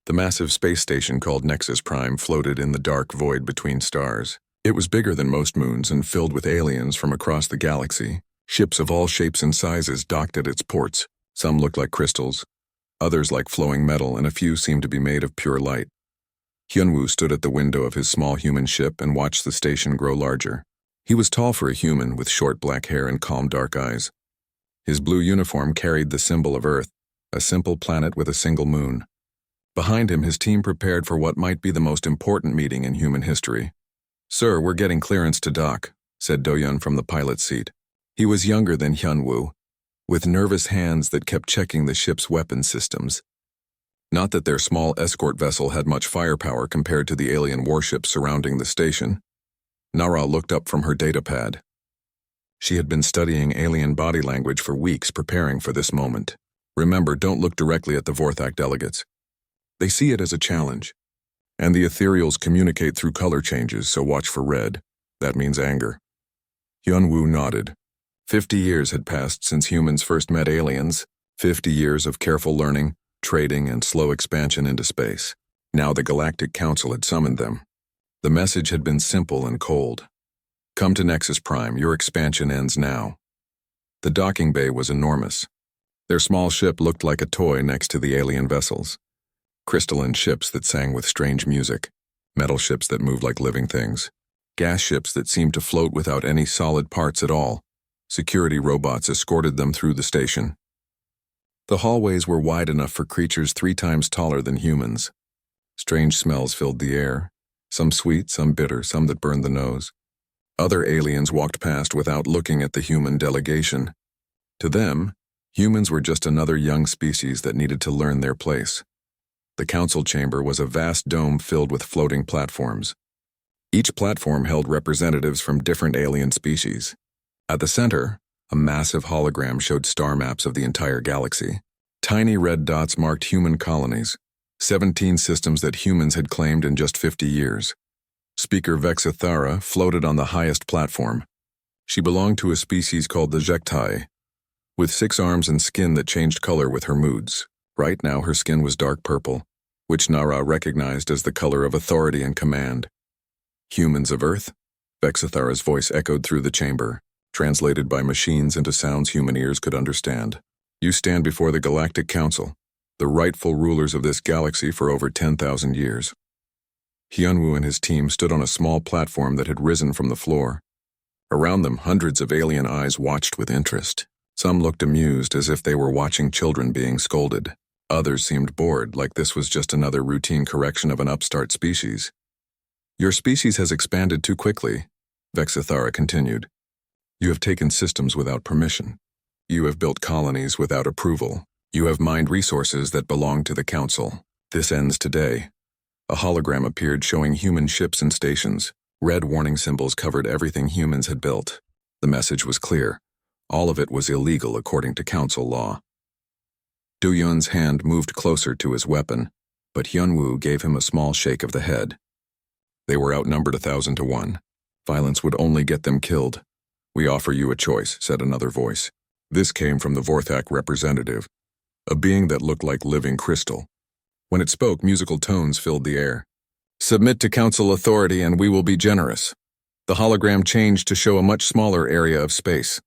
The massive space station called Nexus Prime floated in the dark void between stars. It was bigger than most moons and filled with aliens from across the galaxy. Ships of all shapes and sizes docked at its ports. Some looked like crystals, others like flowing metal, and a few seemed to be made of pure light. Hyunwoo stood at the window of his small human ship and watched the station grow larger. He was tall for a human, with short black hair and calm dark eyes. His blue uniform carried the symbol of Earth, a simple planet with a single moon. Behind him, his team prepared for what might be the most important meeting in human history. "Sir, we're getting clearance to dock," said Do-yeon from the pilot's seat. He was younger than Hyunwoo, with nervous hands that kept checking the ship's weapon systems. Not that their small escort vessel had much firepower compared to the alien warships surrounding the station. Nara looked up from her datapad. She had been studying alien body language for weeks, preparing for this moment. Remember, don't look directly at the Vorthak delegates. They see it as a challenge. And the ethereals communicate through color changes, so watch for red. That means anger. Hyunwoo nodded. 50 years had passed since humans first met aliens. 50 years of careful learning, trading, and slow expansion into space. Now the Galactic Council had summoned them. The message had been simple and cold. "Come to Nexus Prime, your expansion ends now." The docking bay was enormous. Their small ship looked like a toy next to the alien vessels. Crystalline ships that sang with strange music, metal ships that moved like living things, gas ships that seemed to float without any solid parts at all. Security robots escorted them through the station. The hallways were wide enough for creatures 3 times taller than humans. Strange smells filled the air, some sweet, some bitter, some that burned the nose. Other aliens walked past without looking at the human delegation. To them, humans were just another young species that needed to learn their place. The council chamber was a vast dome filled with floating platforms. Each platform held representatives from different alien species. At the center, a massive hologram showed star maps of the entire galaxy. Tiny red dots marked human colonies, 17 systems that humans had claimed in just 50 years. Speaker Vexithara floated on the highest platform. She belonged to a species called the Jektai, with 6 arms and skin that changed color with her moods. Right now her skin was dark purple, which Nara recognized as the color of authority and command. "Humans of Earth?" Vexithara's voice echoed through the chamber, translated by machines into sounds human ears could understand. "You stand before the Galactic Council, the rightful rulers of this galaxy for over 10,000 years. Hyunwoo and his team stood on a small platform that had risen from the floor. Around them, hundreds of alien eyes watched with interest. Some looked amused, as if they were watching children being scolded. Others seemed bored, like this was just another routine correction of an upstart species. "Your species has expanded too quickly," Vexithara continued. "You have taken systems without permission. You have built colonies without approval. You have mined resources that belong to the Council. This ends today." A hologram appeared showing human ships and stations. Red warning symbols covered everything humans had built. The message was clear. All of it was illegal according to Council law. Do-yeon's hand moved closer to his weapon, but Hyunwoo gave him a small shake of the head. They were outnumbered 1,000 to 1. Violence would only get them killed. "We offer you a choice," said another voice. This came from the Vorthak representative, a being that looked like living crystal. When it spoke, musical tones filled the air. "Submit to Council authority and we will be generous." The hologram changed to show a much smaller area of space.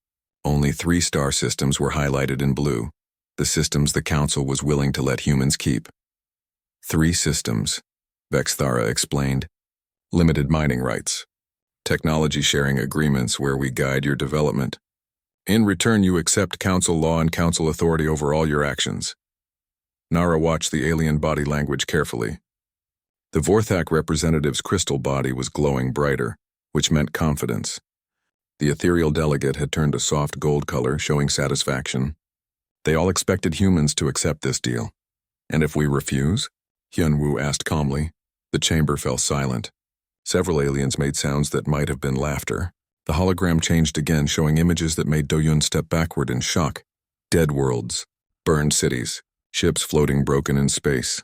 Only 3 star systems were highlighted in blue, the systems the Council was willing to let humans keep. 3 systems, Vexithara explained. Limited mining rights. Technology sharing agreements where we guide your development. In return, you accept Council law and Council authority over all your actions. Nara watched the alien body language carefully. The Vorthak representative's crystal body was glowing brighter, which meant confidence. The ethereal delegate had turned a soft gold color, showing satisfaction. They all expected humans to accept this deal. "And if we refuse?" Hyunwoo asked calmly. The chamber fell silent. Several aliens made sounds that might have been laughter. The hologram changed again, showing images that made Do-yeon step backward in shock. Dead worlds, burned cities, ships floating broken in space.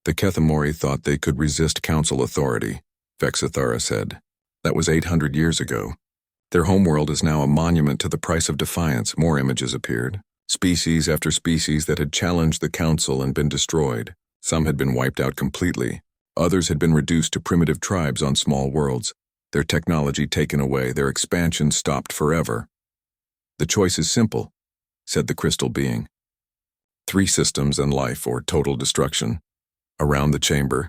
The Kethamori thought they could resist Council authority, Vexithara said. That was 800 years ago. Their homeworld is now a monument to the price of defiance. More images appeared. Species after species that had challenged the Council and been destroyed. Some had been wiped out completely. Others had been reduced to primitive tribes on small worlds, their technology taken away, their expansion stopped forever. "The choice is simple," said the crystal being. 3 systems and life or total destruction. Around the chamber,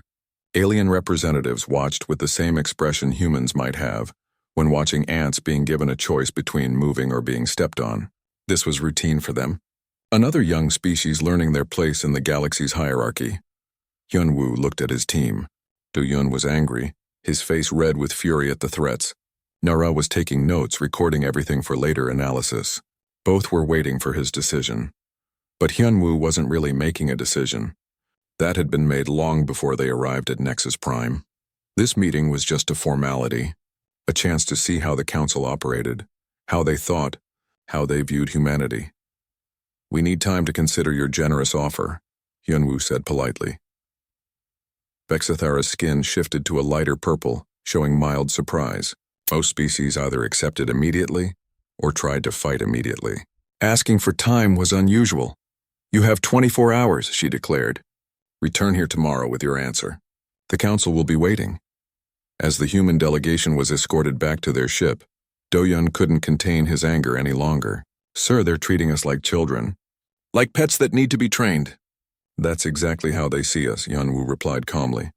alien representatives watched with the same expression humans might have when watching ants being given a choice between moving or being stepped on. This was routine for them. Another young species learning their place in the galaxy's hierarchy. Hyunwoo looked at his team. Do-Yun was angry, his face red with fury at the threats. Nara was taking notes, recording everything for later analysis. Both were waiting for his decision. But Hyunwoo wasn't really making a decision. That had been made long before they arrived at Nexus Prime. This meeting was just a formality, a chance to see how the Council operated, how they thought, how they viewed humanity. "We need time to consider your generous offer," Hyunwoo said politely. Vexithara's skin shifted to a lighter purple, showing mild surprise. Most species either accepted immediately or tried to fight immediately. Asking for time was unusual. "You have 24 hours, she declared. "Return here tomorrow with your answer. The Council will be waiting." As the human delegation was escorted back to their ship, Do-Yun couldn't contain his anger any longer. "Sir, they're treating us like children. Like pets that need to be trained." "That's exactly how they see us," Hyunwoo replied calmly.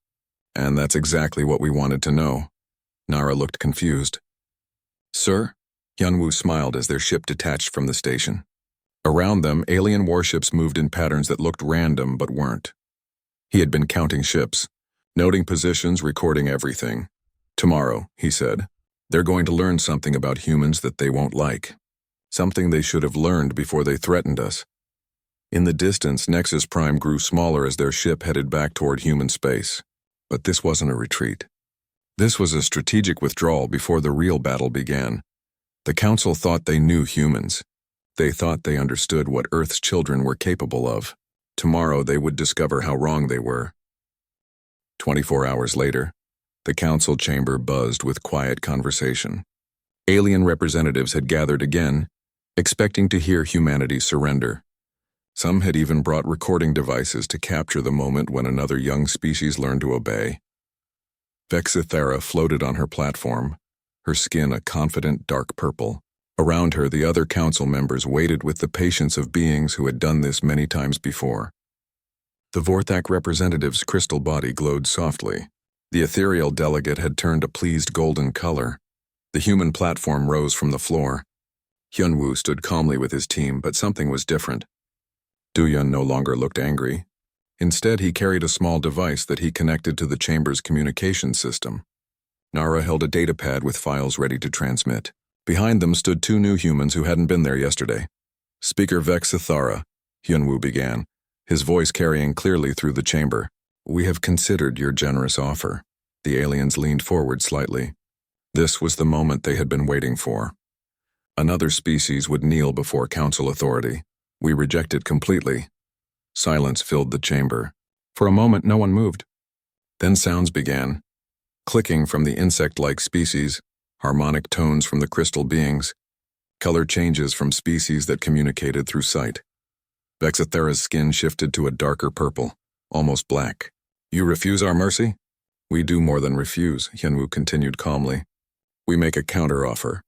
"And that's exactly what we wanted to know." Nara looked confused. "Sir?" Hyunwoo smiled as their ship detached from the station. Around them, alien warships moved in patterns that looked random but weren't. He had been counting ships, noting positions, recording everything. "Tomorrow," he said, "they're going to learn something about humans that they won't like. Something they should have learned before they threatened us." In the distance, Nexus Prime grew smaller as their ship headed back toward human space. But this wasn't a retreat. This was a strategic withdrawal before the real battle began. The Council thought they knew humans. They thought they understood what Earth's children were capable of. Tomorrow they would discover how wrong they were. 24 hours later, the Council chamber buzzed with quiet conversation. Alien representatives had gathered again, expecting to hear humanity surrender. Some had even brought recording devices to capture the moment when another young species learned to obey. Vexithara floated on her platform, her skin a confident dark purple. Around her, the other Council members waited with the patience of beings who had done this many times before. The Vorthak representative's crystal body glowed softly. The ethereal delegate had turned a pleased golden color. The human platform rose from the floor. Hyunwoo stood calmly with his team, but something was different. Do-Yun no longer looked angry. Instead, he carried a small device that he connected to the chamber's communication system. Nara held a datapad with files ready to transmit. Behind them stood 2 new humans who hadn't been there yesterday. "Speaker Vexithara," Hyunwoo began, his voice carrying clearly through the chamber. "We have considered your generous offer." The aliens leaned forward slightly. This was the moment they had been waiting for. Another species would kneel before Council authority. "We reject it completely." Silence filled the chamber. For a moment, no one moved. Then sounds began. Clicking from the insect-like species, harmonic tones from the crystal beings, color changes from species that communicated through sight. Vexithara's skin shifted to a darker purple, almost black. "You refuse our mercy?" "We do more than refuse," Hyunwoo continued calmly. "We make a counteroffer."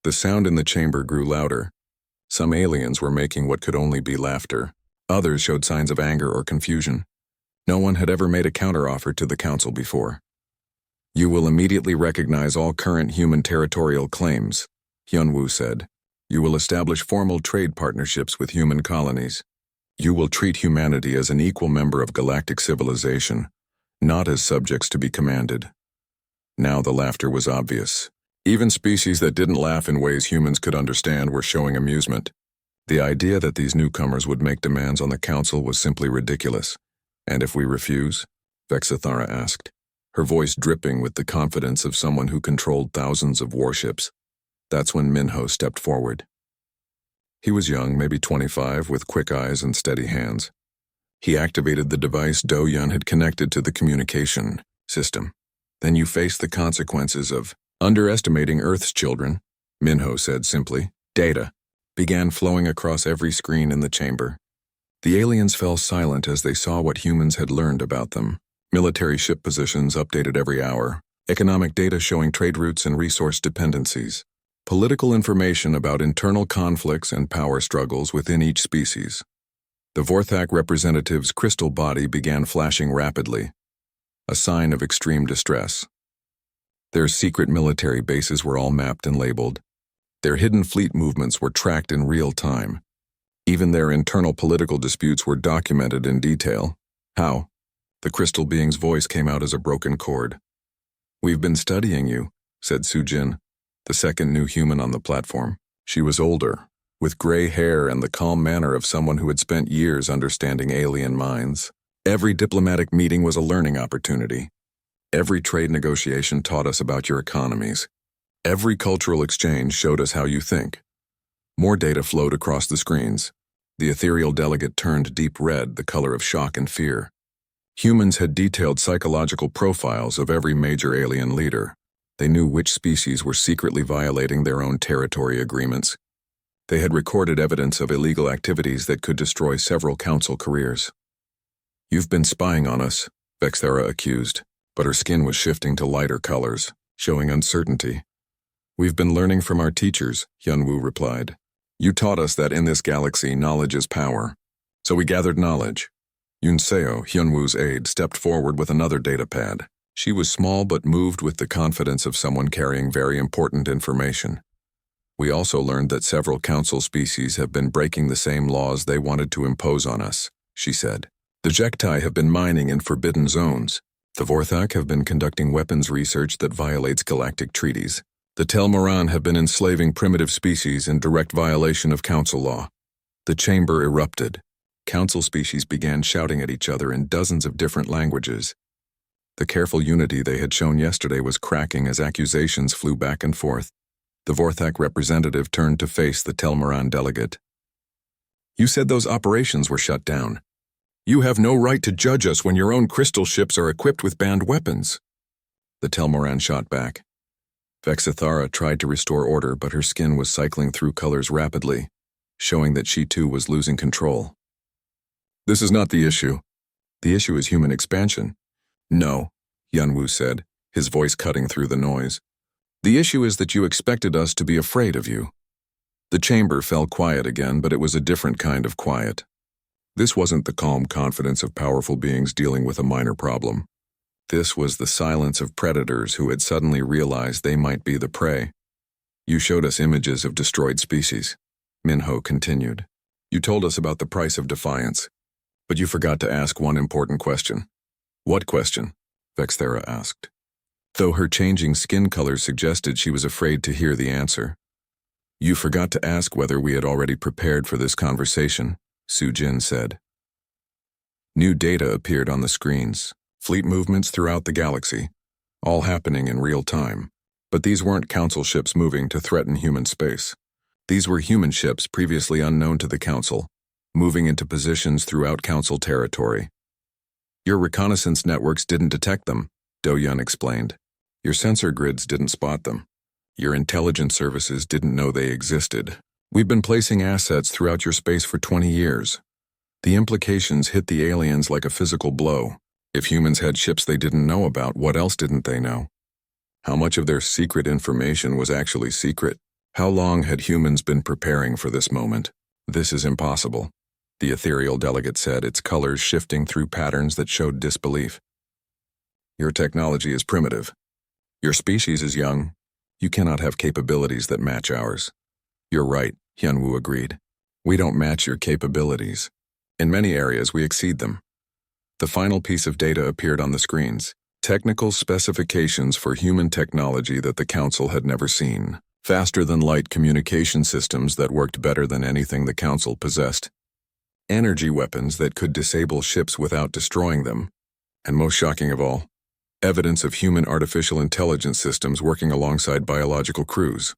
The sound in the chamber grew louder. Some aliens were making what could only be laughter. Others showed signs of anger or confusion. No one had ever made a counteroffer to the Council before. "You will immediately recognize all current human territorial claims," Hyunwoo said. "You will establish formal trade partnerships with human colonies. You will treat humanity as an equal member of galactic civilization, not as subjects to be commanded." Now the laughter was obvious. Even species that didn't laugh in ways humans could understand were showing amusement. The idea that these newcomers would make demands on the Council was simply ridiculous. "And if we refuse?" Vexithara asked, her voice dripping with the confidence of someone who controlled thousands of warships. That's when Minho stepped forward. He was young, maybe 25, with quick eyes and steady hands. He activated the device Do-Yun had connected to the communication system. "Then you face the consequences of underestimating Earth's children," Minho said simply. Data began flowing across every screen in the chamber. The aliens fell silent as they saw what humans had learned about them. Military ship positions updated every hour, economic data showing trade routes and resource dependencies, political information about internal conflicts and power struggles within each species. The Vorthak representative's crystal body began flashing rapidly, a sign of extreme distress. Their secret military bases were all mapped and labeled. Their hidden fleet movements were tracked in real time. Even their internal political disputes were documented in detail. How? The crystal being's voice came out as a broken chord. "We've been studying you," said Sujin, the second new human on the platform. She was older, with gray hair and the calm manner of someone who had spent years understanding alien minds. Every diplomatic meeting was a learning opportunity. Every trade negotiation taught us about your economies. Every cultural exchange showed us how you think. More data flowed across the screens. The ethereal delegate turned deep red, the color of shock and fear. Humans had detailed psychological profiles of every major alien leader. They knew which species were secretly violating their own territory agreements. They had recorded evidence of illegal activities that could destroy several council careers. "You've been spying on us," Vexthera accused, but her skin was shifting to lighter colors, showing uncertainty. "We've been learning from our teachers," Hyunwoo replied. "You taught us that in this galaxy, knowledge is power. So we gathered knowledge." Yunseo, Hyunwoo's aide, stepped forward with another data pad. She was small but moved with the confidence of someone carrying very important information. "We also learned that several council species have been breaking the same laws they wanted to impose on us," she said. "The Jektai have been mining in forbidden zones. The Vorthak have been conducting weapons research that violates galactic treaties. The Telmoran have been enslaving primitive species in direct violation of council law." The chamber erupted. Council species began shouting at each other in dozens of different languages. The careful unity they had shown yesterday was cracking as accusations flew back and forth. The Vorthak representative turned to face the Telmoran delegate. "You said those operations were shut down. You have no right to judge us when your own crystal ships are equipped with banned weapons." The Telmoran shot back. Vexithara tried to restore order, but her skin was cycling through colors rapidly, showing that she too was losing control. "This is not the issue. The issue is human expansion." "No," Hyunwoo said, his voice cutting through the noise. "The issue is that you expected us to be afraid of you." The chamber fell quiet again, but it was a different kind of quiet. This wasn't the calm confidence of powerful beings dealing with a minor problem. This was the silence of predators who had suddenly realized they might be the prey. "You showed us images of destroyed species," Minho continued. "You told us about the price of defiance, but you forgot to ask one important question." "What question?" Vexthera asked, though her changing skin color suggested she was afraid to hear the answer. "You forgot to ask whether we had already prepared for this conversation," Sujin said. New data appeared on the screens. Fleet movements throughout the galaxy, all happening in real time. But these weren't council ships moving to threaten human space. These were human ships previously unknown to the council, moving into positions throughout council territory. "Your reconnaissance networks didn't detect them," Do-Yun explained. "Your sensor grids didn't spot them. Your intelligence services didn't know they existed. We've been placing assets throughout your space for 20 years. The implications hit the aliens like a physical blow. If humans had ships they didn't know about, what else didn't they know? How much of their secret information was actually secret? How long had humans been preparing for this moment? This is impossible," the ethereal delegate said, its colors shifting through patterns that showed disbelief. "Your technology is primitive. Your species is young. You cannot have capabilities that match ours." "You're right," Hyunwoo agreed. "We don't match your capabilities. In many areas we exceed them." The final piece of data appeared on the screens. Technical specifications for human technology that the Council had never seen. Faster-than-light communication systems that worked better than anything the Council possessed. Energy weapons that could disable ships without destroying them. And most shocking of all, evidence of human artificial intelligence systems working alongside biological crews.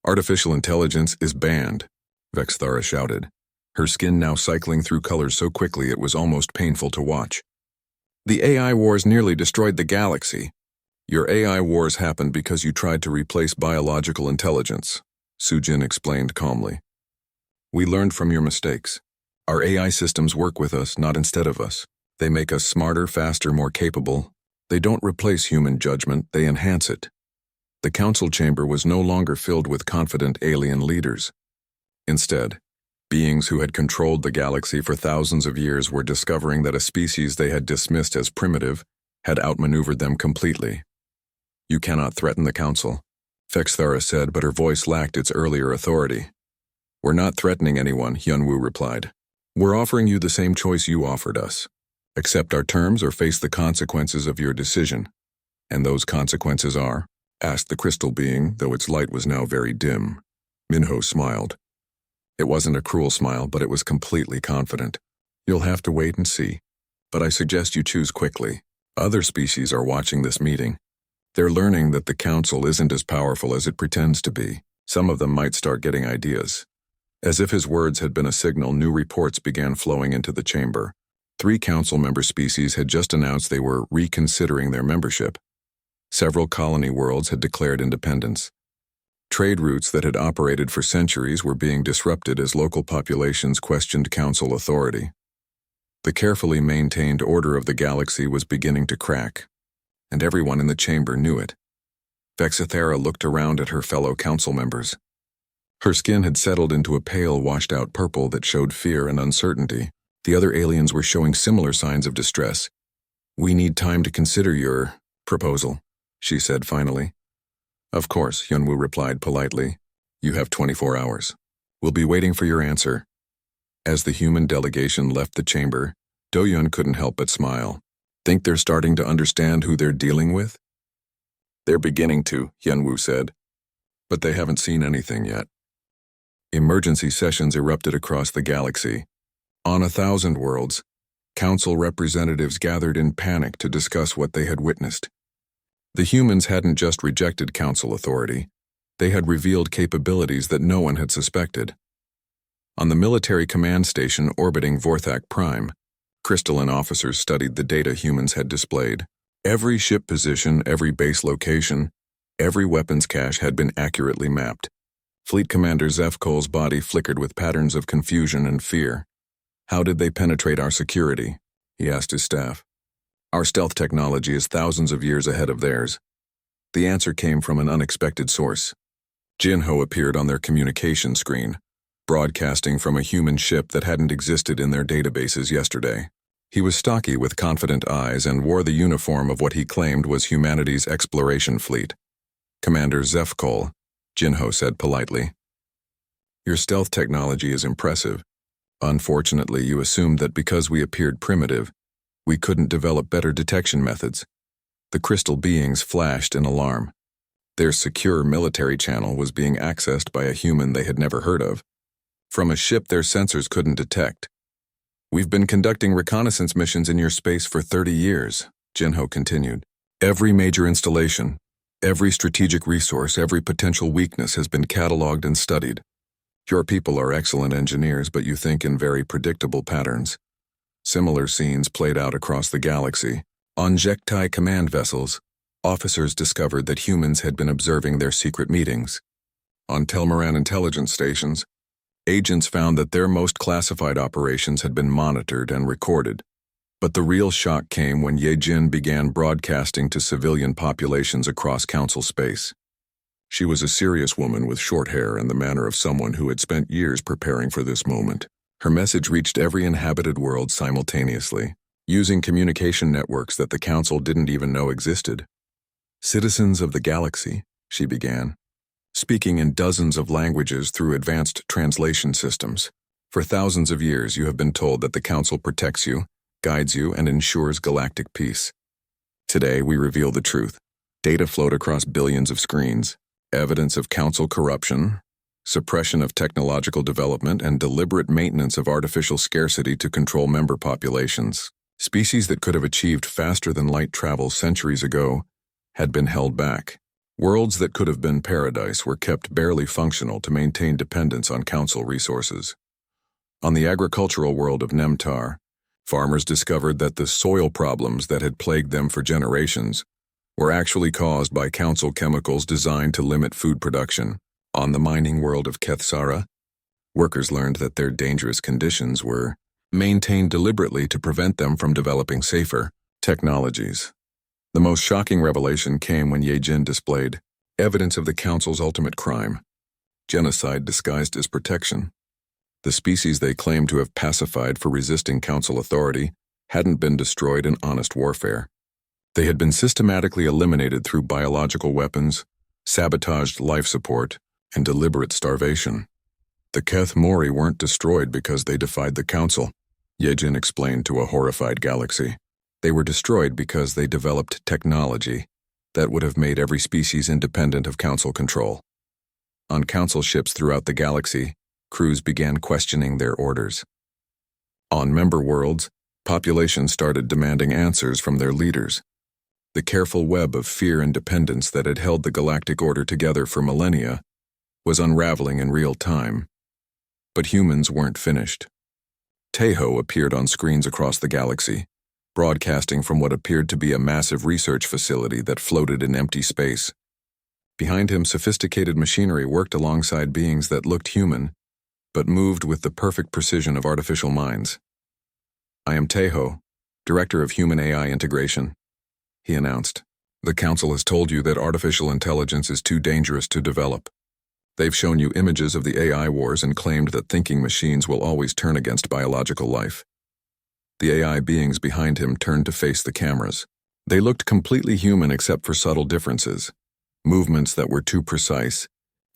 "Artificial intelligence is banned," Vexthara shouted, her skin now cycling through colors so quickly it was almost painful to watch. "The AI wars nearly destroyed the galaxy. Your AI wars happened because you tried to replace biological intelligence," Sujin explained calmly. "We learned from your mistakes. Our AI systems work with us, not instead of us. They make us smarter, faster, more capable. They don't replace human judgment, they enhance it. The council chamber was no longer filled with confident alien leaders. Instead, beings who had controlled the galaxy for thousands of years were discovering that a species they had dismissed as primitive had outmaneuvered them completely. "You cannot threaten the council," Fexthara said, but her voice lacked its earlier authority. "We're not threatening anyone," Hyunwoo replied. "We're offering you the same choice you offered us. Accept our terms or face the consequences of your decision." "And those consequences are?" asked the crystal being, though its light was now very dim. Minho smiled. It wasn't a cruel smile, but it was completely confident. "You'll have to wait and see. But I suggest you choose quickly. Other species are watching this meeting. They're learning that the council isn't as powerful as it pretends to be. Some of them might start getting ideas." As if his words had been a signal, new reports began flowing into the chamber. 3 council member species had just announced they were reconsidering their membership. Several colony worlds had declared independence. Trade routes that had operated for centuries were being disrupted as local populations questioned council authority. The carefully maintained order of the galaxy was beginning to crack, and everyone in the chamber knew it. Fexthara looked around at her fellow council members. Her skin had settled into a pale, washed-out purple that showed fear and uncertainty. The other aliens were showing similar signs of distress. "We need time to consider your proposal," she said finally. "Of course," Hyunwoo replied politely. "You have 24 hours. We'll be waiting for your answer." As the human delegation left the chamber, Do-Yun couldn't help but smile. "Think they're starting to understand who they're dealing with?" "They're beginning to," Hyunwoo said. "But they haven't seen anything yet." Emergency sessions erupted across the galaxy. On 1,000 worlds, council representatives gathered in panic to discuss what they had witnessed. The humans hadn't just rejected council authority, they had revealed capabilities that no one had suspected. On the military command station orbiting Vorthak Prime, crystalline officers studied the data humans had displayed. Every ship position, every base location, every weapons cache had been accurately mapped. Fleet Commander Zefkol's body flickered with patterns of confusion and fear. "How did they penetrate our security?" he asked his staff. "Our stealth technology is thousands of years ahead of theirs." The answer came from an unexpected source. Jinho appeared on their communication screen, broadcasting from a human ship that hadn't existed in their databases yesterday. He was stocky with confident eyes and wore the uniform of what he claimed was humanity's exploration fleet. "Commander Zefkol," Jinho said politely. "Your stealth technology is impressive. Unfortunately, you assumed that because we appeared primitive, we couldn't develop better detection methods." The crystal beings flashed in alarm. Their secure military channel was being accessed by a human they had never heard of. From a ship their sensors couldn't detect. "We've been conducting reconnaissance missions in your space for 30 years, Jinho continued. "Every major installation, every strategic resource, every potential weakness has been cataloged and studied. Your people are excellent engineers, but you think in very predictable patterns." Similar scenes played out across the galaxy. On Jektai command vessels, officers discovered that humans had been observing their secret meetings. On Telmaran intelligence stations, agents found that their most classified operations had been monitored and recorded. But the real shock came when Yejin began broadcasting to civilian populations across council space. She was a serious woman with short hair and the manner of someone who had spent years preparing for this moment. Her message reached every inhabited world simultaneously, using communication networks that the council didn't even know existed. "Citizens of the galaxy," she began, speaking in dozens of languages through advanced translation systems. "For thousands of years you have been told that the council protects you, guides you, and ensures galactic peace. Today we reveal the truth. Data flowed across billions of screens. Evidence of council corruption, suppression of technological development, and deliberate maintenance of artificial scarcity to control member populations. Species that could have achieved faster-than-light travel centuries ago had been held back. Worlds that could have been paradise were kept barely functional to maintain dependence on council resources. On the agricultural world of Nemtar, farmers discovered that the soil problems that had plagued them for generations were actually caused by council chemicals designed to limit food production. On the mining world of Kethsara, workers learned that their dangerous conditions were maintained deliberately to prevent them from developing safer technologies. The most shocking revelation came when Ye Jin displayed evidence of the Council's ultimate crime, genocide disguised as protection. The species they claimed to have pacified for resisting Council authority hadn't been destroyed in honest warfare. They had been systematically eliminated through biological weapons, sabotaged life support, and deliberate starvation. The Keth Mori weren't destroyed because they defied the Council, Ye Jin explained to a horrified galaxy. They were destroyed because they developed technology that would have made every species independent of Council control. On Council ships throughout the galaxy, crews began questioning their orders. On member worlds, populations started demanding answers from their leaders. The careful web of fear and dependence that had held the galactic order together for millennia was unraveling in real time. But humans weren't finished. Tejo appeared on screens across the galaxy, broadcasting from what appeared to be a massive research facility that floated in empty space. Behind him, sophisticated machinery worked alongside beings that looked human, but moved with the perfect precision of artificial minds. "I am Tejo, Director of Human AI Integration," he announced. "The Council has told you that artificial intelligence is too dangerous to develop. They've shown you images of the AI wars and claimed that thinking machines will always turn against biological life." The AI beings behind him turned to face the cameras. They looked completely human except for subtle differences, movements that were too precise,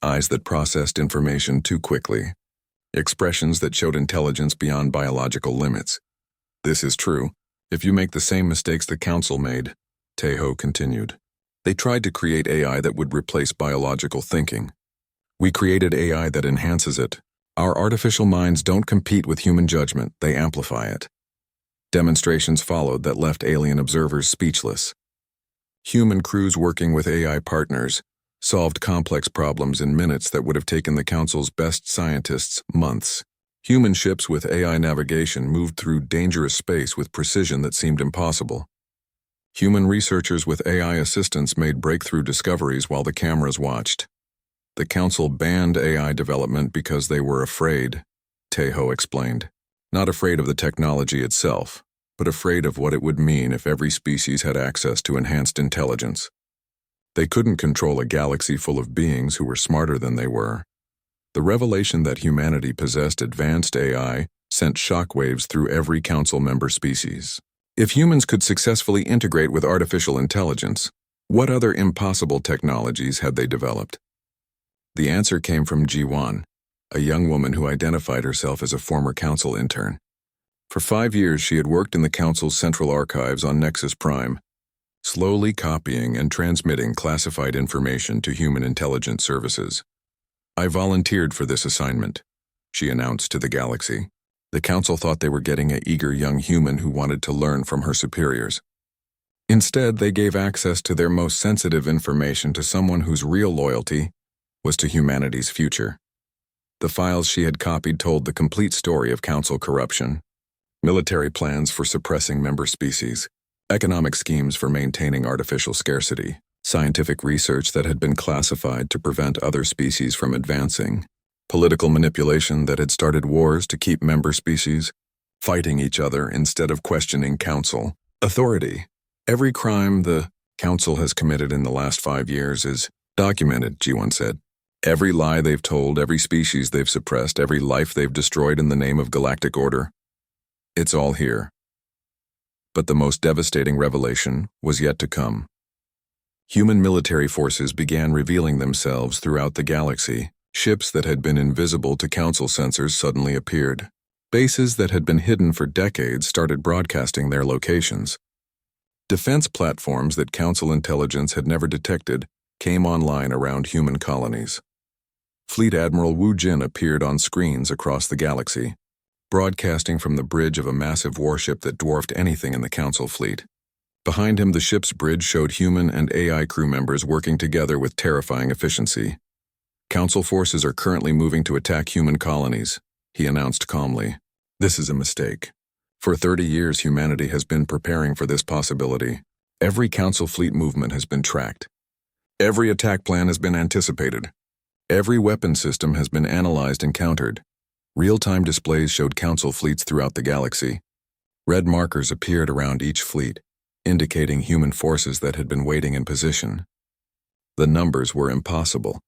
eyes that processed information too quickly, expressions that showed intelligence beyond biological limits. "This is true. If you make the same mistakes the Council made," Tejo continued. "They tried to create AI that would replace biological thinking. We created AI that enhances it. Our artificial minds don't compete with human judgment, they amplify it." Demonstrations followed that left alien observers speechless. Human crews working with AI partners solved complex problems in minutes that would have taken the Council's best scientists months. Human ships with AI navigation moved through dangerous space with precision that seemed impossible. Human researchers with AI assistants made breakthrough discoveries while the cameras watched. The Council banned AI development because they were afraid, Tejo explained. Not afraid of the technology itself, but afraid of what it would mean if every species had access to enhanced intelligence. They couldn't control a galaxy full of beings who were smarter than they were. The revelation that humanity possessed advanced AI sent shockwaves through every Council member species. If humans could successfully integrate with artificial intelligence, what other impossible technologies had they developed? The answer came from Ji-Wan, a young woman who identified herself as a former Council intern. For 5 years, she had worked in the Council's central archives on Nexus Prime, slowly copying and transmitting classified information to human intelligence services. "I volunteered for this assignment," she announced to the galaxy. The Council thought they were getting an eager young human who wanted to learn from her superiors. Instead, they gave access to their most sensitive information to someone whose real loyalty was to humanity's future. The files she had copied told the complete story of Council corruption, military plans for suppressing member species, economic schemes for maintaining artificial scarcity, scientific research that had been classified to prevent other species from advancing, political manipulation that had started wars to keep member species fighting each other instead of questioning Council authority. "Every crime the Council has committed in the last 5 years is documented," Ji-Wan said. "Every lie they've told, every species they've suppressed, every life they've destroyed in the name of galactic order. It's all here." But the most devastating revelation was yet to come. Human military forces began revealing themselves throughout the galaxy. Ships that had been invisible to Council sensors suddenly appeared. Bases that had been hidden for decades started broadcasting their locations. Defense platforms that Council intelligence had never detected came online around human colonies. Fleet Admiral Wu Jin appeared on screens across the galaxy, broadcasting from the bridge of a massive warship that dwarfed anything in the Council fleet. Behind him, the ship's bridge showed human and AI crew members working together with terrifying efficiency. "Council forces are currently moving to attack human colonies," he announced calmly. "This is a mistake. For 30 years, humanity has been preparing for this possibility. Every Council fleet movement has been tracked. Every attack plan has been anticipated. Every weapon system has been analyzed and countered. Real-time displays showed Council fleets throughout the galaxy. Red markers appeared around each fleet, indicating human forces that had been waiting in position. The numbers were impossible.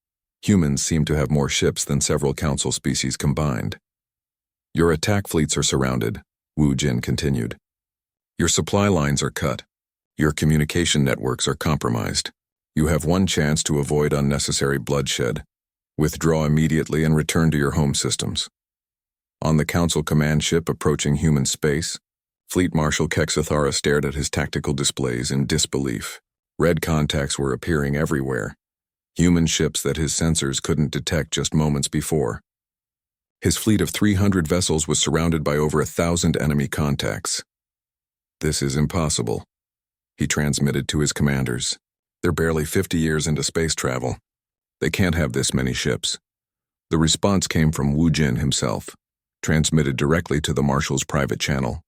Humans seemed to have more ships than several Council species combined. Your attack fleets are surrounded, Wu Jin continued. Your supply lines are cut. Your communication networks are compromised. You have one chance to avoid unnecessary bloodshed. Withdraw immediately and return to your home systems. On the Council command ship approaching human space, Fleet Marshal Kexathara stared at his tactical displays in disbelief. Red contacts were appearing everywhere. Human ships that his sensors couldn't detect just moments before. His fleet of 300 vessels was surrounded by over 1,000 enemy contacts. This is impossible, he transmitted to his commanders. They're barely 50 years into space travel. They can't have this many ships. The response came from Wu Jin himself, transmitted directly to the Marshal's private channel.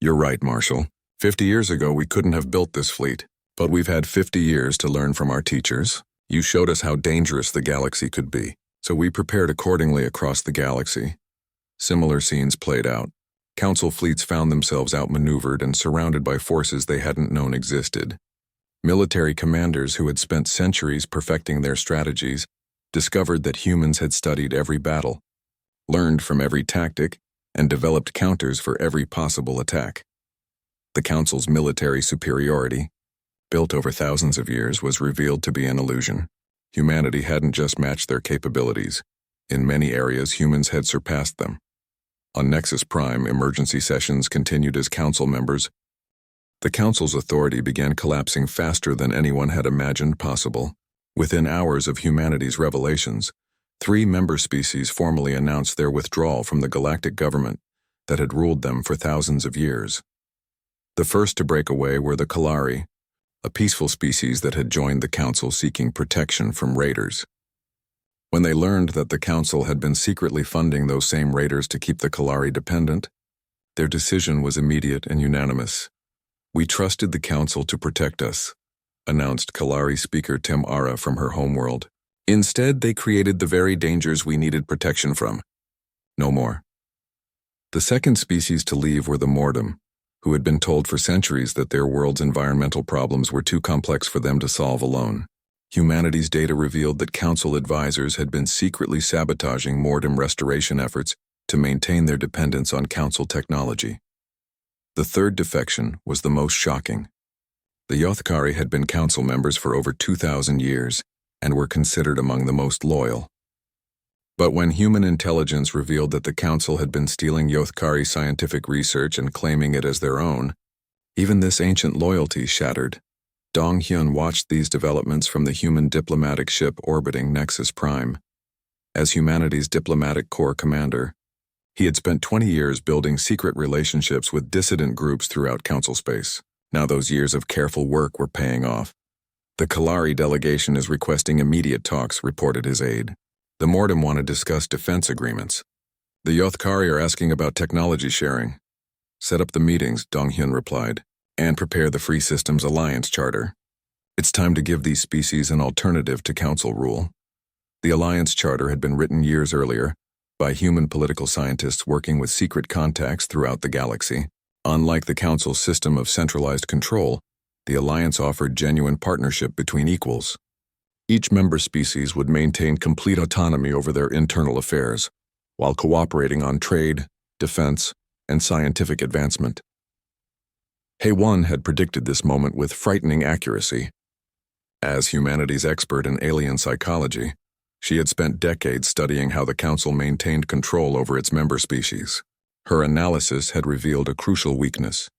You're right, Marshal. 50 years ago we couldn't have built this fleet, but we've had 50 years to learn from our teachers. You showed us how dangerous the galaxy could be, so we prepared accordingly across the galaxy. Similar scenes played out. Council fleets found themselves outmaneuvered and surrounded by forces they hadn't known existed. Military commanders who had spent centuries perfecting their strategies discovered that humans had studied every battle, learned from every tactic, and developed counters for every possible attack. The Council's military superiority, built over thousands of years, was revealed to be an illusion. Humanity hadn't just matched their capabilities. In many areas, humans had surpassed them. On Nexus Prime, emergency sessions continued as Council members. The Council's authority began collapsing faster than anyone had imagined possible. Within hours of humanity's revelations, 3 member species formally announced their withdrawal from the galactic government that had ruled them for thousands of years. The first to break away were the Kalari, a peaceful species that had joined the Council seeking protection from raiders. When they learned that the Council had been secretly funding those same raiders to keep the Kalari dependent, their decision was immediate and unanimous. We trusted the Council to protect us, announced Kalari speaker Tim Ara from her homeworld. Instead, they created the very dangers we needed protection from. No more. The second species to leave were the Mordom, who had been told for centuries that their world's environmental problems were too complex for them to solve alone. Humanity's data revealed that Council advisors had been secretly sabotaging Mordom restoration efforts to maintain their dependence on Council technology. The third defection was the most shocking. The Yothkari had been Council members for over 2,000 years and were considered among the most loyal. But when human intelligence revealed that the Council had been stealing Yothkari scientific research and claiming it as their own, even this ancient loyalty shattered. Dong Hyun watched these developments from the human diplomatic ship orbiting Nexus Prime. As humanity's diplomatic corps commander, he had spent 20 years building secret relationships with dissident groups throughout Council space. Now those years of careful work were paying off. The Kalari delegation is requesting immediate talks, reported his aide. The Mordom want to discuss defense agreements. The Yothkari are asking about technology sharing. Set up the meetings, Dong Hyun replied, and prepare the Free Systems Alliance Charter. It's time to give these species an alternative to Council rule. The Alliance Charter had been written years earlier by human political scientists working with secret contacts throughout the galaxy. Unlike the Council's system of centralized control, the Alliance offered genuine partnership between equals. Each member species would maintain complete autonomy over their internal affairs, while cooperating on trade, defense, and scientific advancement. Hae-Won had predicted this moment with frightening accuracy. As humanity's expert in alien psychology, she had spent decades studying how the Council maintained control over its member species. Her analysis had revealed a crucial weakness.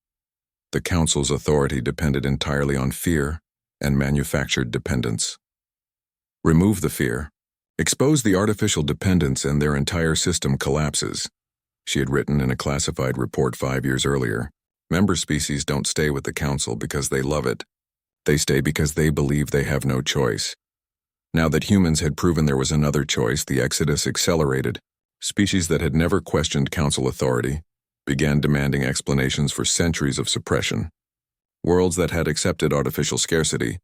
The Council's authority depended entirely on fear and manufactured dependence. Remove the fear. Expose the artificial dependence and their entire system collapses, she had written in a classified report 5 years earlier. Member species don't stay with the Council because they love it. They stay because they believe they have no choice. Now that humans had proven there was another choice, the exodus accelerated. Species that had never questioned Council authority began demanding explanations for centuries of suppression. Worlds that had accepted artificial scarcity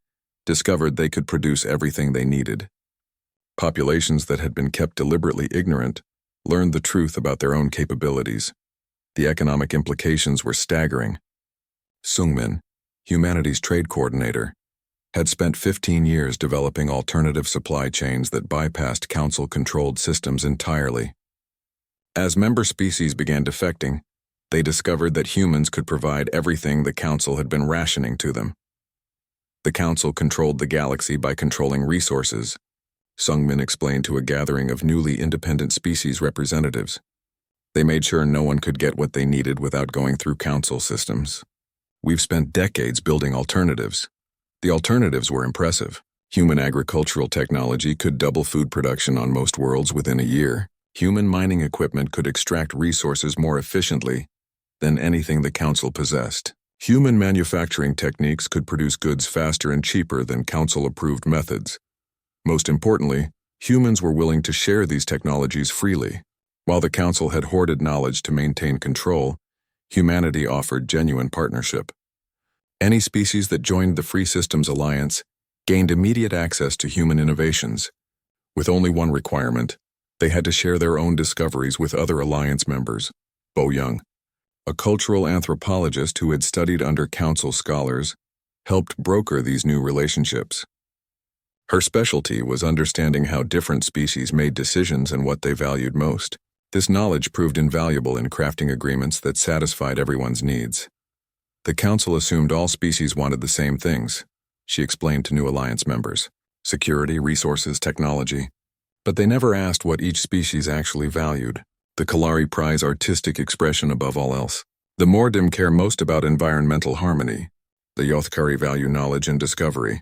discovered they could produce everything they needed. Populations that had been kept deliberately ignorant learned the truth about their own capabilities. The economic implications were staggering. Sungmin, humanity's trade coordinator, had spent 15 years developing alternative supply chains that bypassed council-controlled systems entirely. As member species began defecting, they discovered that humans could provide everything the council had been rationing to them. The council controlled the galaxy by controlling resources, Sungmin explained to a gathering of newly independent species representatives. They made sure no one could get what they needed without going through council systems. We've spent decades building alternatives. The alternatives were impressive. Human agricultural technology could double food production on most worlds within a year. Human mining equipment could extract resources more efficiently than anything the council possessed. Human manufacturing techniques could produce goods faster and cheaper than council-approved methods. Most importantly, humans were willing to share these technologies freely. While the council had hoarded knowledge to maintain control, humanity offered genuine partnership. Any species that joined the Free Systems Alliance gained immediate access to human innovations. With only one requirement, they had to share their own discoveries with other alliance members. Bo Young, a cultural anthropologist who had studied under council scholars, helped broker these new relationships. Her specialty was understanding how different species made decisions and what they valued most. This knowledge proved invaluable in crafting agreements that satisfied everyone's needs. The council assumed all species wanted the same things, she explained to new alliance members: security, resources, technology. But they never asked what each species actually valued. The Kalari prize artistic expression above all else. The Mordim care most about environmental harmony. The Yothkari value knowledge and discovery.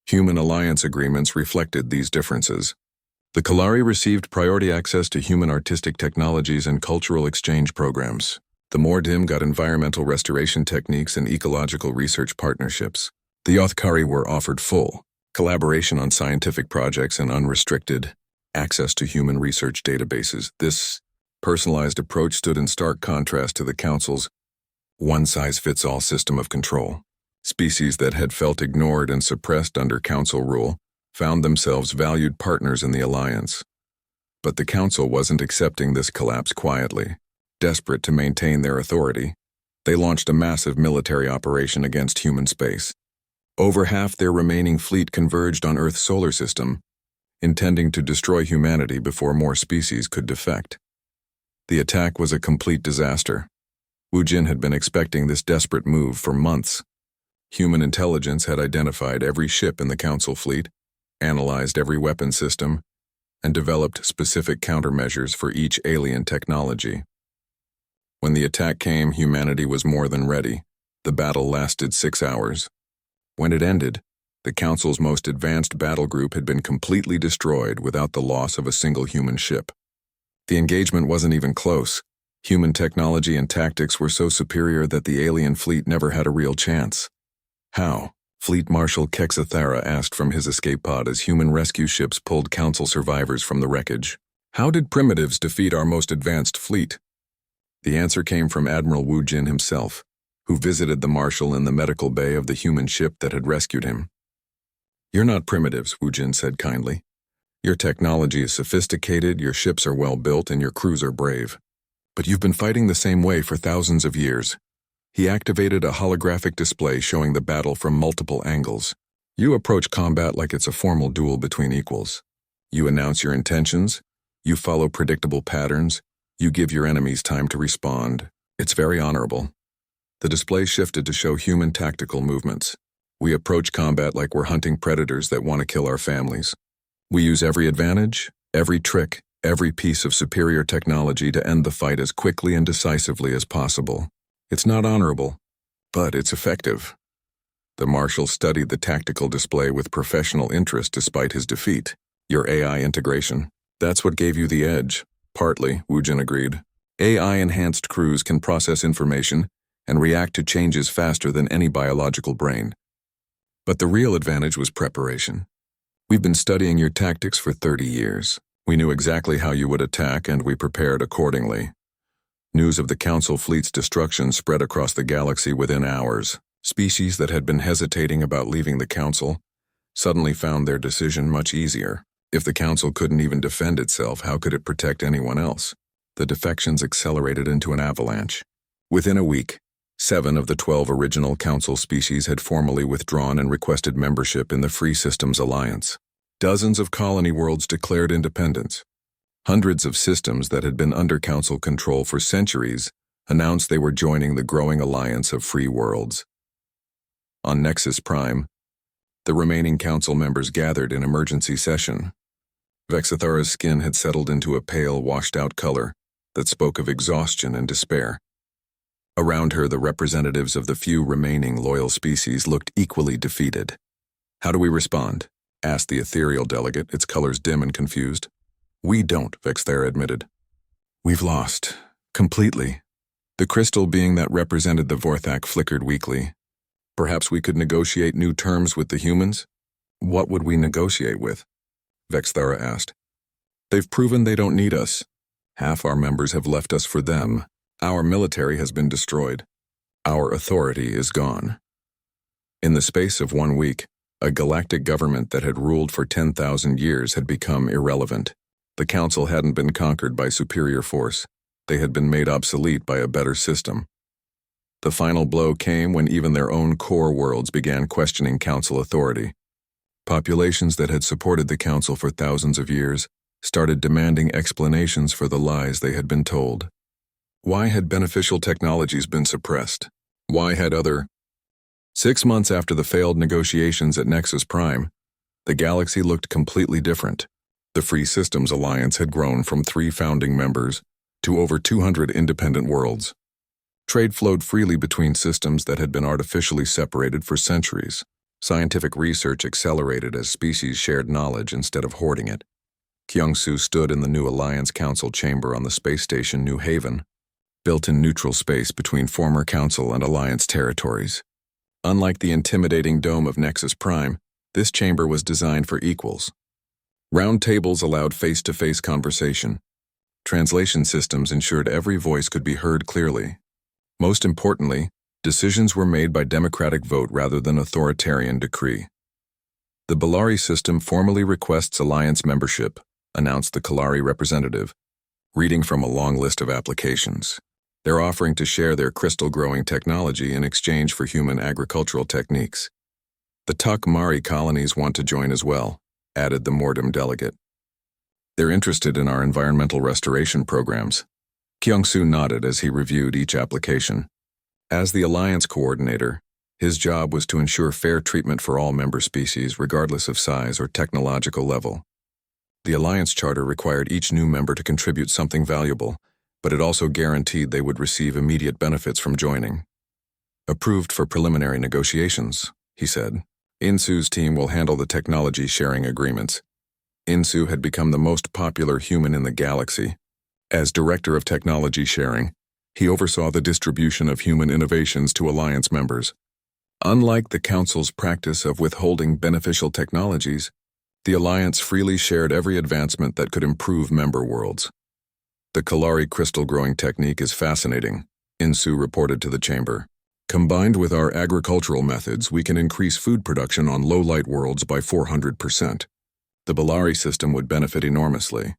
Human alliance agreements reflected these differences. The Kalari received priority access to human artistic technologies and cultural exchange programs. The Mordim got environmental restoration techniques and ecological research partnerships. The Yothkari were offered full collaboration on scientific projects and unrestricted access to human research databases. This personalized approach stood in stark contrast to the Council's one-size-fits-all system of control. Species that had felt ignored and suppressed under Council rule found themselves valued partners in the Alliance. But the Council wasn't accepting this collapse quietly. Desperate to maintain their authority, they launched a massive military operation against human space. Over half their remaining fleet converged on Earth's solar system, intending to destroy humanity before more species could defect. The attack was a complete disaster. Wu Jin had been expecting this desperate move for months. Human intelligence had identified every ship in the Council fleet, analyzed every weapon system, and developed specific countermeasures for each alien technology. When the attack came, humanity was more than ready. The battle lasted 6 hours. When it ended, the Council's most advanced battle group had been completely destroyed without the loss of a single human ship. The engagement wasn't even close. Human technology and tactics were so superior that the alien fleet never had a real chance. How? Fleet Marshal Kexathara asked from his escape pod as human rescue ships pulled Council survivors from the wreckage. How did primitives defeat our most advanced fleet? The answer came from Admiral Wu Jin himself, who visited the Marshal in the medical bay of the human ship that had rescued him. "You're not primitives," Wu Jin said kindly. "Your technology is sophisticated, your ships are well built, and your crews are brave. But you've been fighting the same way for thousands of years." He activated a holographic display showing the battle from multiple angles. "You approach combat like it's a formal duel between equals. You announce your intentions, you follow predictable patterns, you give your enemies time to respond. It's very honorable." The display shifted to show human tactical movements. "We approach combat like we're hunting predators that want to kill our families. We use every advantage, every trick, every piece of superior technology to end the fight as quickly and decisively as possible. It's not honorable, but it's effective." The Marshal studied the tactical display with professional interest despite his defeat. "Your AI integration, that's what gave you the edge." "Partly," Wu Jin agreed. "AI-enhanced crews can process information and react to changes faster than any biological brain. But the real advantage was preparation. We've been studying your tactics for 30 years. We knew exactly how you would attack, and we prepared accordingly." News of the Council fleet's destruction spread across the galaxy within hours. Species that had been hesitating about leaving the Council suddenly found their decision much easier. If the Council couldn't even defend itself, how could it protect anyone else? The defections accelerated into an avalanche. Within a week, 7 of the 12 original Council species had formally withdrawn and requested membership in the Free Systems Alliance. Dozens of colony worlds declared independence. Hundreds of systems that had been under Council control for centuries announced they were joining the growing alliance of free worlds. On Nexus Prime, the remaining Council members gathered in emergency session. Vexithara's skin had settled into a pale, washed-out color that spoke of exhaustion and despair. Around her, the representatives of the few remaining loyal species looked equally defeated. "How do we respond?" asked the ethereal delegate, its colors dim and confused. "We don't," Vexithara admitted. "We've lost. Completely." The crystal being that represented the Vorthak flickered weakly. "Perhaps we could negotiate new terms with the humans?" "What would we negotiate with?" Vexithara asked. "They've proven they don't need us. Half our members have left us for them. Our military has been destroyed. Our authority is gone." In the space of 1 week, a galactic government that had ruled for 10,000 years had become irrelevant. The Council hadn't been conquered by superior force. They had been made obsolete by a better system. The final blow came when even their own core worlds began questioning Council authority. Populations that had supported the Council for thousands of years started demanding explanations for the lies they had been told. Why had beneficial technologies been suppressed? Why had 6 months after the failed negotiations at Nexus Prime, the galaxy looked completely different. The Free Systems Alliance had grown from 3 founding members to over 200 independent worlds. Trade flowed freely between systems that had been artificially separated for centuries. Scientific research accelerated as species shared knowledge instead of hoarding it. Kyung-Soo stood in the new Alliance Council chamber on the space station New Haven, built in neutral space between former Council and Alliance territories. Unlike the intimidating dome of Nexus Prime, this chamber was designed for equals. Round tables allowed face-to-face conversation. Translation systems ensured every voice could be heard clearly. Most importantly, decisions were made by democratic vote rather than authoritarian decree. "The Bellari system formally requests Alliance membership," announced the Kalari representative, reading from a long list of applications. "They're offering to share their crystal-growing technology in exchange for human agricultural techniques. The Tuk Mari colonies want to join as well," added the Mordom delegate. "They're interested in our environmental restoration programs." Kyung-Soo nodded as he reviewed each application. As the Alliance coordinator, his job was to ensure fair treatment for all member species regardless of size or technological level. The Alliance Charter required each new member to contribute something valuable, but it also guaranteed they would receive immediate benefits from joining. "Approved for preliminary negotiations," he said. "Insoo's team will handle the technology sharing agreements." Insoo had become the most popular human in the galaxy. As Director of Technology Sharing, he oversaw the distribution of human innovations to Alliance members. Unlike the Council's practice of withholding beneficial technologies, the Alliance freely shared every advancement that could improve member worlds. "The Kalari crystal growing technique is fascinating," Insoo reported to the chamber. "Combined with our agricultural methods, we can increase food production on low-light worlds by 400%. The Bellari system would benefit enormously."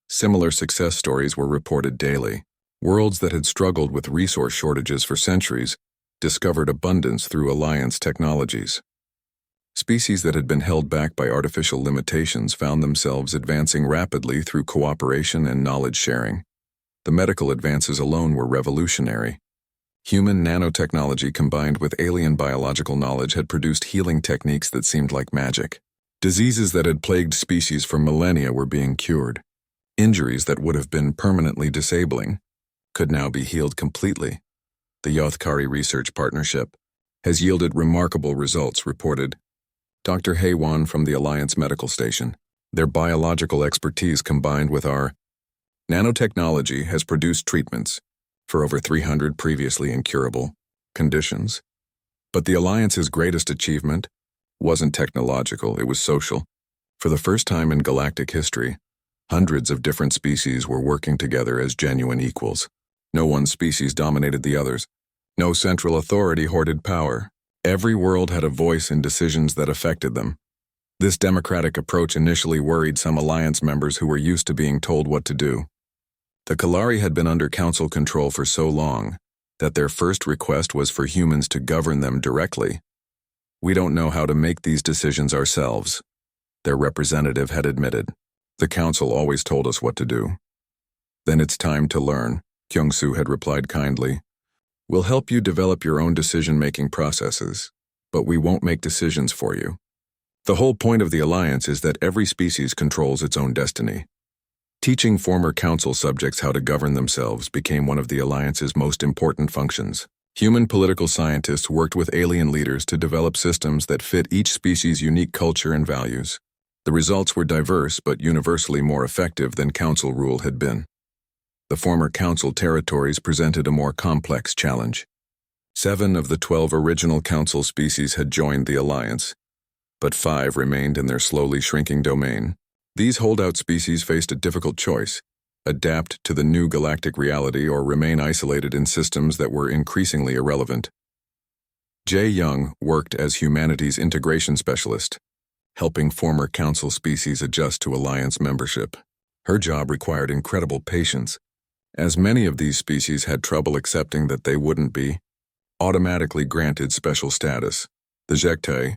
Similar success stories were reported daily. Worlds that had struggled with resource shortages for centuries discovered abundance through Alliance technologies. Species that had been held back by artificial limitations found themselves advancing rapidly through cooperation and knowledge sharing. The medical advances alone were revolutionary. Human nanotechnology combined with alien biological knowledge had produced healing techniques that seemed like magic. Diseases that had plagued species for millennia were being cured. Injuries that would have been permanently disabling could now be healed completely. The Yothkari Research Partnership has yielded remarkable results, reported Dr. Haywan from the Alliance Medical Station. Their biological expertise combined with our nanotechnology has produced treatments for over 300 previously incurable conditions. But the Alliance's greatest achievement wasn't technological, it was social. For the first time in galactic history, hundreds of different species were working together as genuine equals. No one species dominated the others. No central authority hoarded power. Every world had a voice in decisions that affected them. This democratic approach initially worried some Alliance members who were used to being told what to do. The Kalari had been under Council control for so long that their first request was for humans to govern them directly. "We don't know how to make these decisions ourselves," their representative had admitted. "The Council always told us what to do." "Then it's time to learn," Kyung-soo had replied kindly. "We'll help you develop your own decision-making processes, but we won't make decisions for you. The whole point of the Alliance is that every species controls its own destiny." Teaching former Council subjects how to govern themselves became one of the Alliance's most important functions. Human political scientists worked with alien leaders to develop systems that fit each species' unique culture and values. The results were diverse but universally more effective than Council rule had been. The former Council territories presented a more complex challenge. 7 of the 12 original Council species had joined the Alliance, but 5 remained in their slowly shrinking domain. These holdout species faced a difficult choice: adapt to the new galactic reality or remain isolated in systems that were increasingly irrelevant. Jae Young worked as humanities integration specialist, helping former Council species adjust to Alliance membership. Her job required incredible patience, as many of these species had trouble accepting that they wouldn't be automatically granted special status. "The Jekte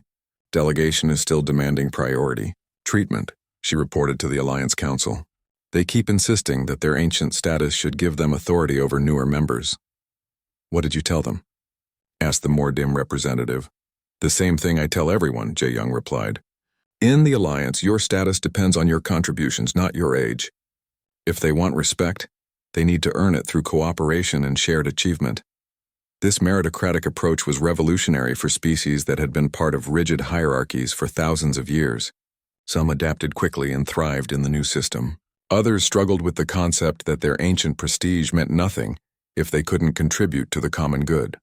delegation is still demanding priority treatment," she reported to the Alliance Council. "They keep insisting that their ancient status should give them authority over newer members." "What did you tell them?" asked the more dim representative. "The same thing I tell everyone," Jae Young replied. "In the Alliance, your status depends on your contributions, not your age. If they want respect, they need to earn it through cooperation and shared achievement." This meritocratic approach was revolutionary for species that had been part of rigid hierarchies for thousands of years. Some adapted quickly and thrived in the new system. Others struggled with the concept that their ancient prestige meant nothing if they couldn't contribute to the common good.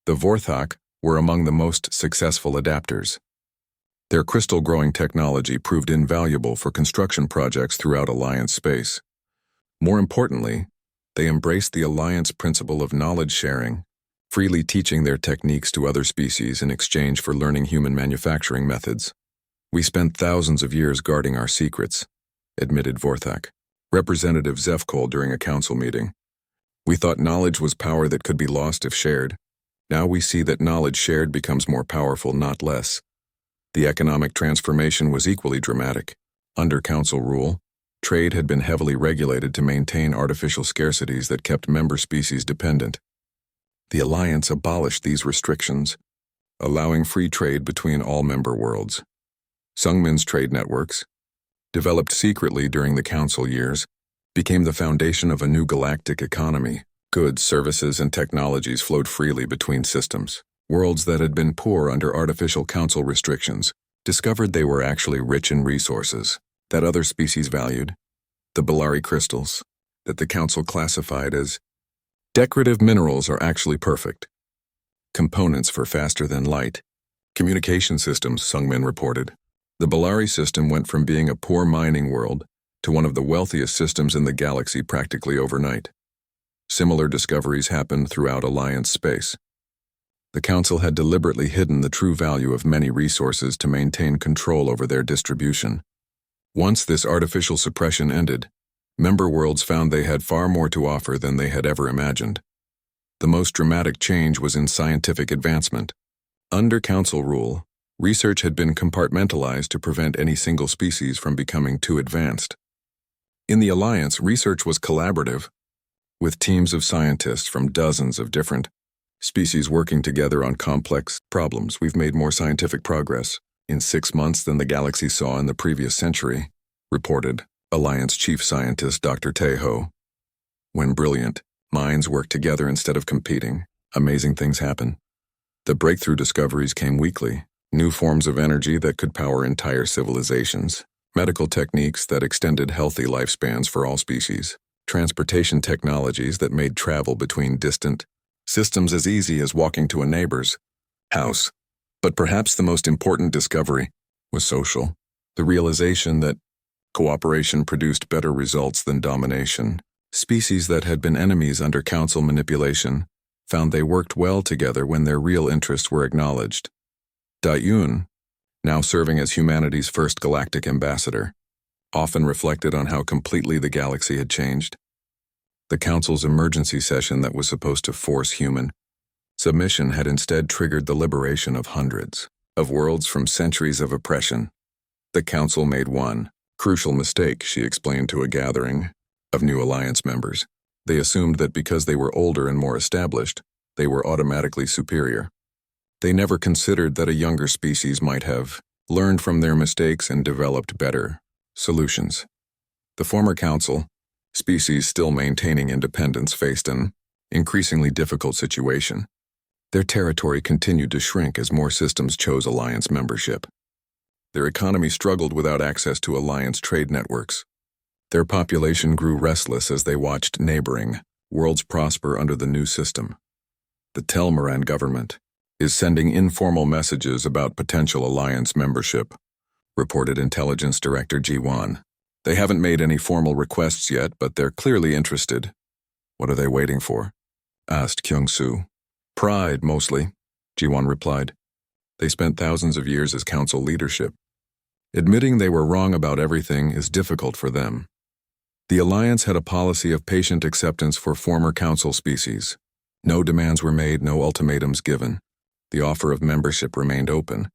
The Vorthok were among the most successful adapters. Their crystal-growing technology proved invaluable for construction projects throughout Alliance space. More importantly, they embraced the Alliance principle of knowledge sharing, freely teaching their techniques to other species in exchange for learning human manufacturing methods. "We spent thousands of years guarding our secrets," admitted Vorthok, Representative Zefkol, during a council meeting. "We thought knowledge was power that could be lost if shared. Now we see that knowledge shared becomes more powerful, not less." The economic transformation was equally dramatic. Under Council rule, trade had been heavily regulated to maintain artificial scarcities that kept member species dependent. The Alliance abolished these restrictions, allowing free trade between all member worlds. Sungmin's trade networks, developed secretly during the Council years, became the foundation of a new galactic economy. Goods, services, and technologies flowed freely between systems. Worlds that had been poor under artificial Council restrictions discovered they were actually rich in resources that other species valued. The Balari crystals, that the Council classified as decorative minerals, are actually perfect components for faster-than-light communication systems, Sungmin reported. The Balari system went from being a poor mining world to one of the wealthiest systems in the galaxy practically overnight. Similar discoveries happened throughout Alliance space. The Council had deliberately hidden the true value of many resources to maintain control over their distribution. Once this artificial suppression ended, member worlds found they had far more to offer than they had ever imagined. The most dramatic change was in scientific advancement. Under Council rule, research had been compartmentalized to prevent any single species from becoming too advanced. In the Alliance, research was collaborative, with teams of scientists from dozens of different species working together on complex problems. "We've made more scientific progress in 6 months than the galaxy saw in the previous century," reported Alliance Chief Scientist Dr. Taeho. "When brilliant minds work together instead of competing, amazing things happen." The breakthrough discoveries came weekly: new forms of energy that could power entire civilizations, medical techniques that extended healthy lifespans for all species, transportation technologies that made travel between distant systems as easy as walking to a neighbor's house. But perhaps the most important discovery was social. The realization that cooperation produced better results than domination. Species that had been enemies under Council manipulation found they worked well together when their real interests were acknowledged. Dayun, now serving as humanity's first galactic ambassador, often reflected on how completely the galaxy had changed. The Council's emergency session that was supposed to force human submission had instead triggered the liberation of hundreds of worlds from centuries of oppression. The Council made one crucial mistake, she explained to a gathering of new Alliance members. They assumed that because they were older and more established, they were automatically superior. They never considered that a younger species might have learned from their mistakes and developed better solutions. The former Council, species still maintaining independence, faced an increasingly difficult situation. Their territory continued to shrink as more systems chose Alliance membership. Their economy struggled without access to Alliance trade networks. Their population grew restless as they watched neighboring worlds prosper under the new system. The Telmaran government is sending informal messages about potential Alliance membership, reported Intelligence Director Ji-Wan. They haven't made any formal requests yet, but they're clearly interested. What are they waiting for? Asked Kyung-Soo. Pride, mostly, Ji-Wan replied. They spent thousands of years as council leadership. Admitting they were wrong about everything is difficult for them. The Alliance had a policy of patient acceptance for former council species. No demands were made, no ultimatums given. The offer of membership remained open,